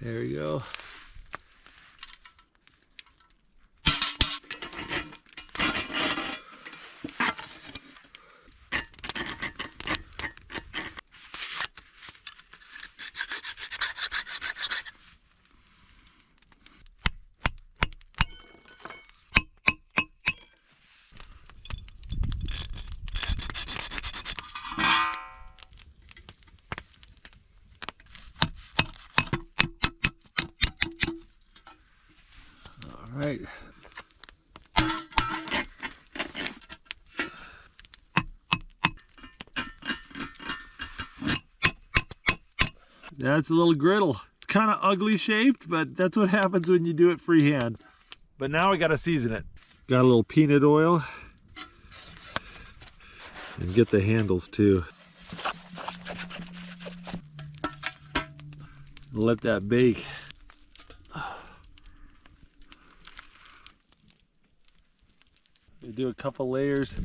There we go. All right. That's a little griddle. It's kind of ugly shaped, but that's what happens when you do it freehand. But now we got to season it. Got a little peanut oil. And get the handles too. Let that bake. We do a couple layers.